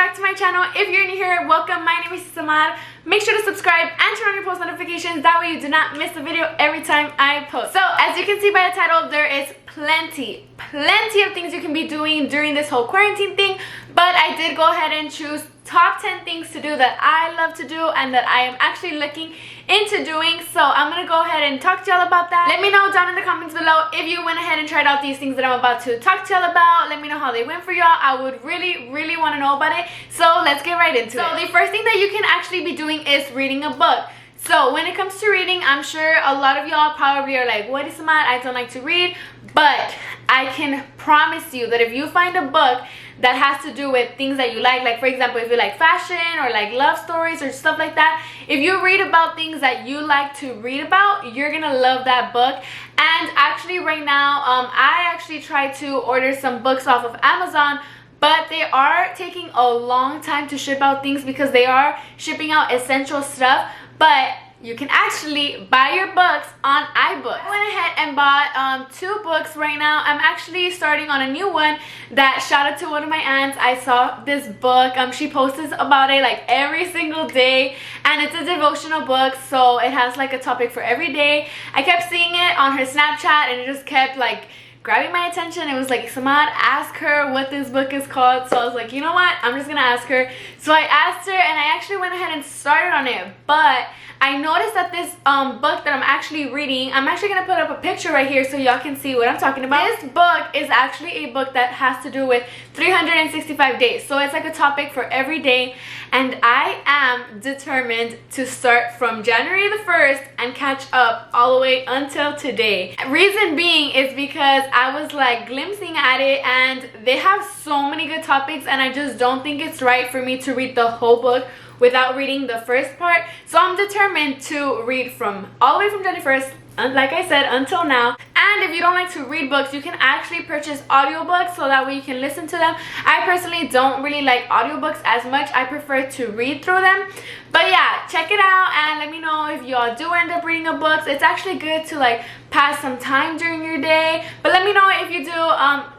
back to my channel. If you're new here, welcome. My name is Samad. Make sure to subscribe and turn on your post notifications. That way you do not miss a video every time I post. So as you can see by the title, there is plenty of things you can be doing during this whole quarantine thing. But I did go ahead and choose top 10 things to do that I love to do and that I am actually looking into doing. So I'm gonna go ahead and talk to y'all about that. Let me know down in the comments below if you went ahead and tried out these things that I'm about to talk to y'all about. Let me know how they went for y'all. I would really want to know about it. So let's get right into it. So the first thing that you can actually be doing is reading a book. So when it comes to reading, I'm sure a lot of y'all probably are like, what is Samad? I don't like to read. But I can promise you that if you find a book that has to do with things that you like for example, if you like fashion or like love stories or stuff like that, if you read about things that you like to read about, you're gonna love that book. And actually right now, I actually tried to order some books off of Amazon, but they are taking a long time to ship out things because they are shipping out essential stuff. But you can actually buy your books on iBooks. I went ahead and bought 2 books right now. I'm actually starting on a new one. That shout out to one of my aunts. I saw this book. She posts about it like every single day, and it's a devotional book, so it has like a topic for every day. I kept seeing it on her Snapchat and it just kept like grabbing my attention. It was like, Samad, ask her what this book is called. So I was like, you know what, I'm just gonna ask her. So I asked her and I actually went ahead and started on it. But I noticed that this book that I'm actually reading, I'm actually gonna put up a picture right here so y'all can see what I'm talking about. This book is actually a book that has to do with 365 days. So it's like a topic for every day, and I am determined to start from January the 1st and catch up all the way until today. Reason being is because I was like glimpsing at it and they have so many good topics, and I just don't think it's right for me to read the whole book without reading the first part. So I'm determined to read from all the way from January 1st, like I said, until now. And if you don't like to read books, you can actually purchase audiobooks so that way you can listen to them. I personally don't really like audiobooks as much. I prefer to read through them. But yeah, check it out and let me know if y'all do end up reading a book. It's actually good to like pass some time during your day. But let me know if you do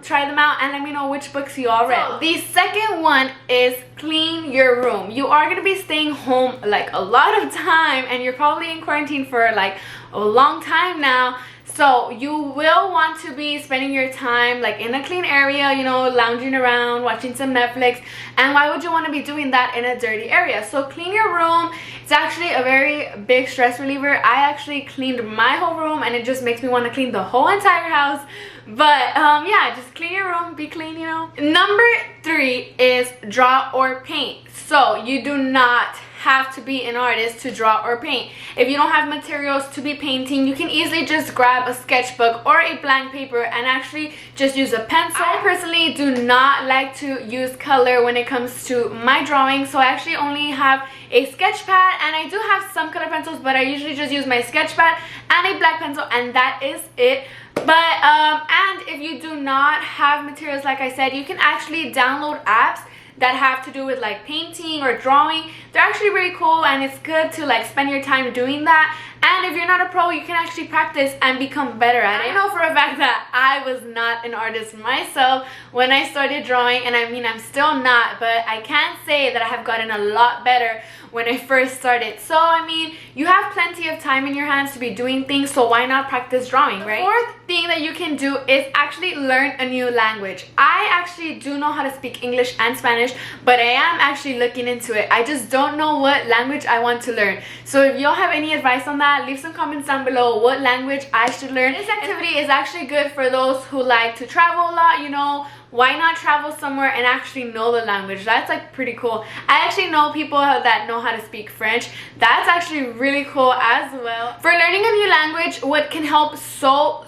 try them out, and let me know which books you all read. So, the second one is clean your room. You are going to be staying home like a lot of time, and you're probably in quarantine for like a long time now. So you will want to be spending your time like in a clean area, you know, lounging around, watching some Netflix. And why would you want to be doing that in a dirty area? So clean your room. It's actually a very big stress reliever. I actually cleaned my whole room and it just makes me want to clean the whole entire house. But yeah, just clean your room, be clean, you know. Number 3 is draw or paint. So you do not have to be an artist to draw or paint. If you don't have materials to be painting, you can easily just grab a sketchbook or a blank paper and actually just use a pencil. I personally do not like to use color when it comes to my drawing, so I actually only have a sketch pad, and I do have some color pencils, but I usually just use my sketch pad and a black pencil, and that is it. But and if you do not have materials, like I said, you can actually download apps that have to do with like painting or drawing. They're actually really cool, and it's good to like spend your time doing that. And if you're not a pro, you can actually practice and become better at it. I know for a fact that I was not an artist myself when I started drawing, and I mean, I'm still not, but I can say that I have gotten a lot better when I first started. So I mean, you have plenty of time in your hands to be doing things, so why not practice drawing, right? The 4th thing that you can do is actually learn a new language. I actually do know how to speak English and Spanish, but I am actually looking into it. I just don't know what language I want to learn. So if y'all have any advice on that, leave some comments down below what language I should learn. This activity is actually good for those who like to travel a lot, you know. Why not travel somewhere and actually know the language? That's like pretty cool. I actually know people that know how to speak French. That's actually really cool as well. For learning a new language, what can help so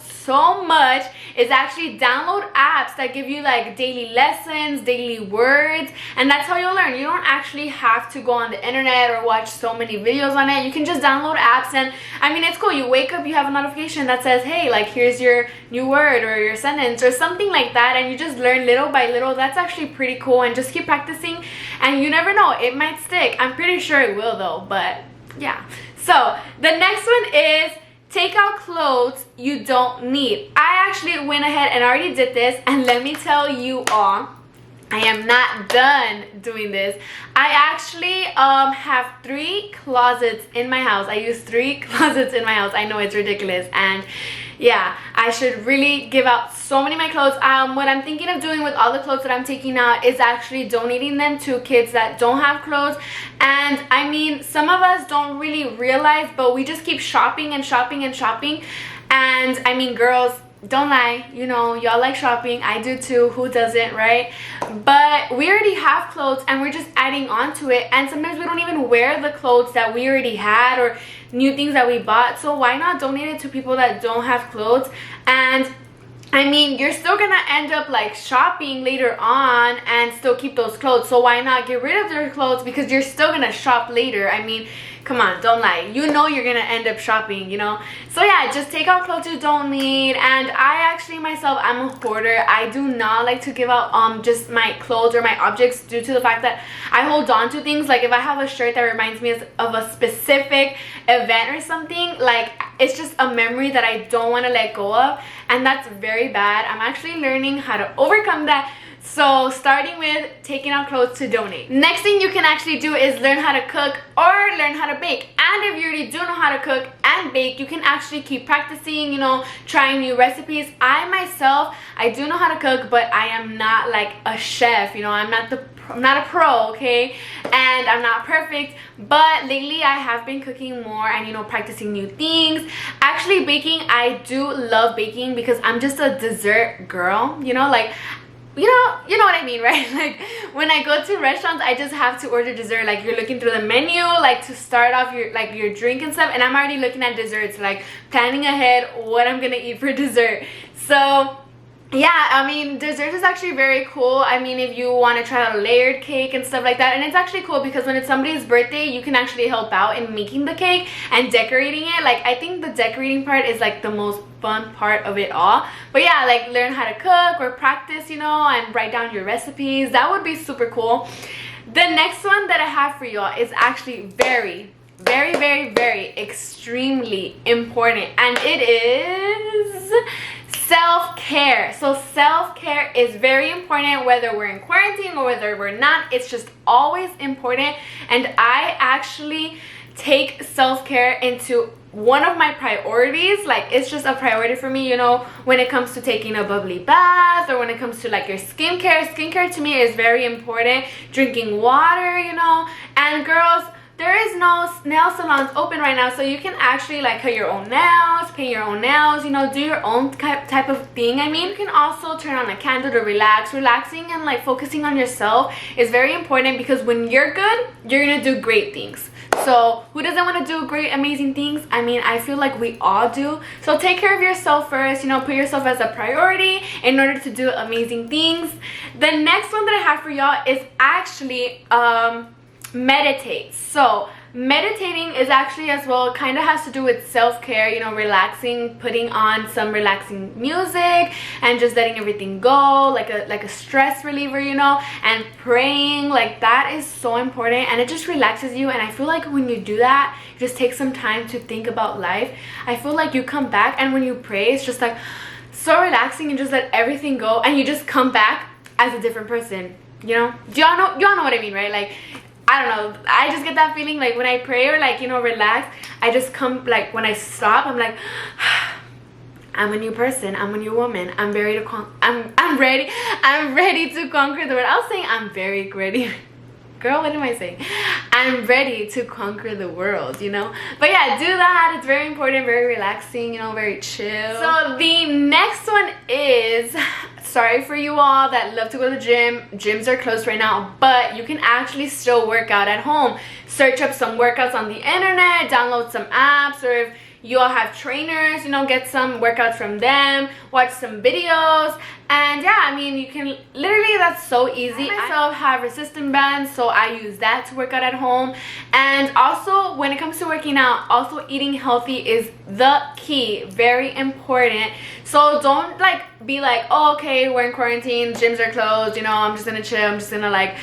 much is actually download apps that give you like daily lessons, daily words, and that's how you'll learn. You don't actually have to go on the internet or watch so many videos on it. You can just download apps, and I mean, it's cool. You wake up, you have a notification that says, hey, like here's your new word or your sentence or something like that, and you just learn little by little. That's actually pretty cool, and just keep practicing, and you never know, it might stick. I'm pretty sure it will though, but yeah. So the next one is take out clothes you don't need. I actually went ahead and already did this, and let me tell you all, I am not done doing this. I actually have 3 closets in my house. I use 3 closets in my house. I know it's ridiculous, and yeah, I should really give out so many of my clothes. What I'm thinking of doing with all the clothes that I'm taking out is actually donating them to kids that don't have clothes. And I mean, some of us don't really realize, but we just keep shopping and shopping and shopping. And I mean, girls, don't lie, you know, y'all like shopping. I do too. Who doesn't, right? But we already have clothes and we're just adding on to it, and sometimes we don't even wear the clothes that we already had or new things that we bought. So why not donate it to people that don't have clothes? And I mean, you're still gonna end up like shopping later on and still keep those clothes. So why not get rid of their clothes, because you're still gonna shop later. I mean, come on, don't lie. You know you're gonna end up shopping, you know? So yeah, just take out clothes you don't need. And I actually myself, I'm a hoarder. I do not like to give out just my clothes or my objects, due to the fact that I hold on to things. Like if I have a shirt that reminds me of a specific event or something, like it's just a memory that I don't want to let go of, and that's very bad. I'm actually learning how to overcome that. So starting with taking out clothes to donate. Next thing you can actually do is learn how to cook or learn how to bake. And if you already do know how to cook and bake, you can actually keep practicing, you know, trying new recipes. I myself, I do know how to cook, but I am not like a chef, you know. I'm not a pro, okay, and I'm not perfect, but lately I have been cooking more and, you know, practicing new things. Actually, baking, I do love baking because I'm just a dessert girl, you know, like, you know what I mean, right? Like when I go to restaurants, I just have to order dessert. Like you're looking through the menu, like to start off your drink and stuff, and I'm already looking at desserts, like planning ahead what I'm gonna eat for dessert. So yeah, I mean, dessert is actually very cool. I mean, if you want to try a layered cake and stuff like that, and it's actually cool because when it's somebody's birthday, you can actually help out in making the cake and decorating it. Like I think the decorating part is like the most fun part of it all. But yeah, like learn how to cook or practice, you know, and write down your recipes. That would be super cool. The next one that I have for y'all is actually very extremely important, and it is self-care. So self-care is very important, whether we're in quarantine or whether we're not. It's just always important, and I actually take self-care into one of my priorities. Like it's just a priority for me, you know, when it comes to taking a bubbly bath, or when it comes to like your skincare to me is very important. Drinking water, you know. And girls, there is no nail salons open right now, so you can actually like cut your own nails, paint your own nails, you know, do your own type of thing. I mean, you can also turn on a candle to relax. Relaxing and like focusing on yourself is very important, because when you're good, you're gonna do great things. So who doesn't want to do great, amazing things? I mean, I feel like we all do. So take care of yourself first, you know, put yourself as a priority in order to do amazing things. The next one that I have for y'all is actually meditate. So meditating is actually as well kind of has to do with self-care, you know, relaxing, putting on some relaxing music and just letting everything go, like a stress reliever, you know, and praying. Like that is so important, and it just relaxes you. And I feel like when you do that, you just take some time to think about life. I feel like you come back, and when you pray, it's just like so relaxing, and just let everything go, and you just come back as a different person, you know. Y'all know what I mean, right? Like I don't know, I just get that feeling like when I pray or like, you know, relax, I just come, like when I stop, I'm like I'm a new person, I'm a new woman, I'm ready to I'm ready to conquer the world. I was saying I'm very ready. Girl, what am I saying? I'm ready to conquer the world, you know. But yeah, do that. It's very important, very relaxing, you know, very chill. So the next one is, sorry for you all that love to go to the gym. Gyms are closed right now, but you can actually still work out at home. Search up some workouts on the internet, download some apps, or if you all have trainers, you know, get some workouts from them, watch some videos. And yeah, I mean, you can literally, that's so easy. I myself have resistance bands, so I use that to work out at home. And also when it comes to working out, also eating healthy is the key, very important. So don't like be like, oh, okay, we're in quarantine, gyms are closed, you know, I'm just gonna chill, I'm just gonna like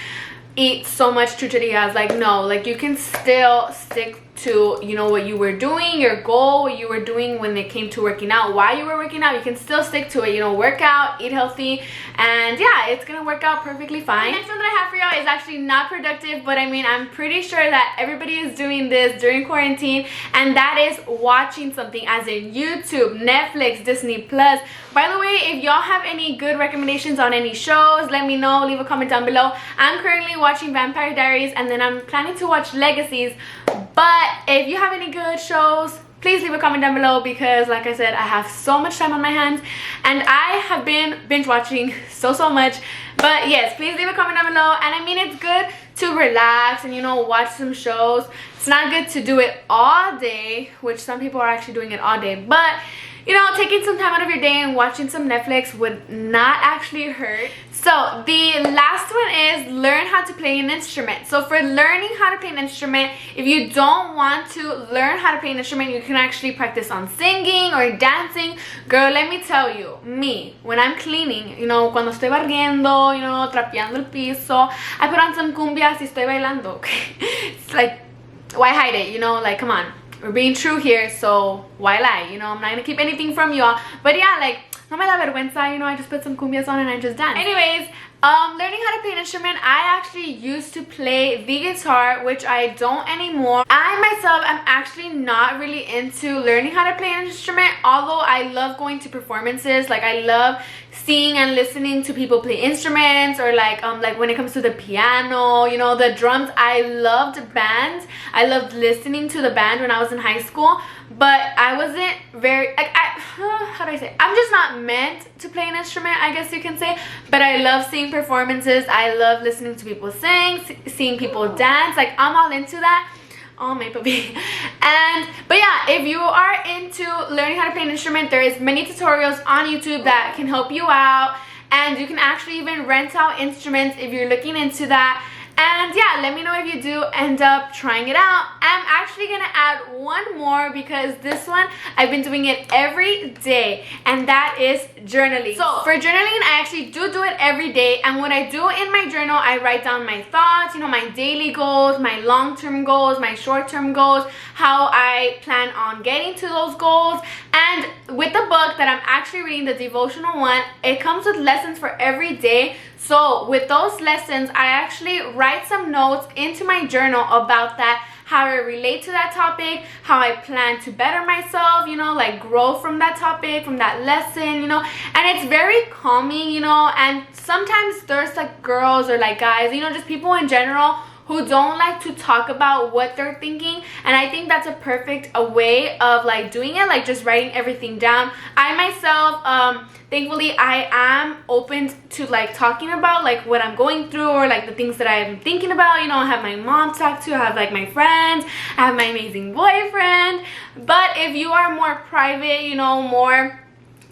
eat so much chucherías. Like no, like you can still stick to, you know, what you were doing, your goal, what you were doing when it came to working out, why you were working out, you can still stick to it. You know, work out, eat healthy, and yeah, it's gonna work out perfectly fine. The next one that I have for y'all is actually not productive, but I mean, I'm pretty sure that everybody is doing this during quarantine, and that is watching something, as in YouTube, Netflix, Disney Plus. By the way, if y'all have any good recommendations on any shows, let me know. Leave a comment down below. I'm currently watching Vampire Diaries, and then I'm planning to watch Legacies. But if you have any good shows, please leave a comment down below, because like I said, I have so much time on my hands and I have been binge watching so much. But yes, please leave a comment down below. And I mean, it's good to relax and, you know, watch some shows. It's not good to do it all day, which some people are actually doing it all day, but you know, taking some time out of your day and watching some Netflix would not actually hurt. So the last one is learn how to play an instrument. So for learning how to play an instrument, if you don't want to learn how to play an instrument, you can actually practice on singing or dancing. Girl, let me tell you, me, when I'm cleaning, you know, cuando estoy barriendo, you know, trapeando el piso, I put on some cumbias y estoy bailando, okay? It's like, why hide it, you know, like, come on. We're being true here, so why lie? You know, I'm not gonna keep anything from y'all. But yeah, like, no me da vergüenza, you know, I just put some cumbias on and I just dance. Anyways, learning how to play an instrument, I actually used to play the guitar, which I don't anymore. I myself am actually not really into learning how to play an instrument, although I love going to performances. Like, I love seeing and listening to people play instruments, or like when it comes to the piano, you know, the drums. I loved bands. I loved listening to the band when I was in high school, but I wasn't very, like, how do I say it? I'm just not meant to play an instrument, I guess you can say. But I love seeing performances. I love listening to people sing, seeing people dance. Like, I'm all into that. Oh, my puppy. But yeah, if you are into learning how to play an instrument, there is many tutorials on YouTube that can help you out, and you can actually even rent out instruments if you're looking into that. And yeah, let me know if you do end up trying it out. I'm actually gonna add one more, because this one, I've been doing it every day, and that is journaling. So for journaling, I actually do it every day. And what I do in my journal, I write down my thoughts, you know, my daily goals, my long-term goals, my short-term goals, how I plan on getting to those goals. And with the book that I'm actually reading, the devotional one, it comes with lessons for every day. So with those lessons, I actually write some notes into my journal about that, how I relate to that topic, how I plan to better myself, you know, like grow from that topic, from that lesson, you know. And it's very calming, you know. And sometimes there's like girls or like guys, you know, just people in general who don't like to talk about what they're thinking, and I think that's a perfect way of like doing it, like just writing everything down. I myself, thankfully, I am open to like talking about like what I'm going through, or like the things that I'm thinking about. You know, I have my mom to talk to, I have like my friends, I have my amazing boyfriend. But if you are more private, you know, more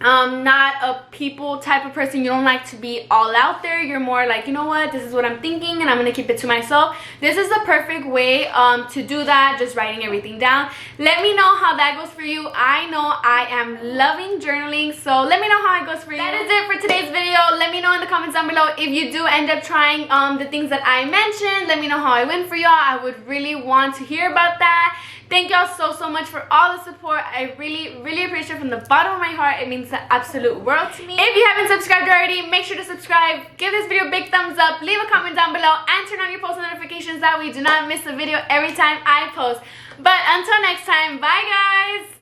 not a people type of person, you don't like to be all out there, you're more like, you know what, this is what I'm thinking and I'm gonna keep it to myself, this is the perfect way to do that, just writing everything down. Let me know how that goes for you. I know I am loving journaling, so let me know how it goes for you. That is it for today's video. Let me know in the comments down below if you do end up trying the things that I mentioned. Let me know how I went for y'all. I would really want to hear about that. Thank y'all so much for all the support. I really appreciate it from the bottom of my heart. It means the absolute world to me. If you haven't subscribed already, make sure to subscribe, give this video a big thumbs up, leave a comment down below, and turn on your post notifications, that way you do not miss a video every time I post. But until next time, bye guys.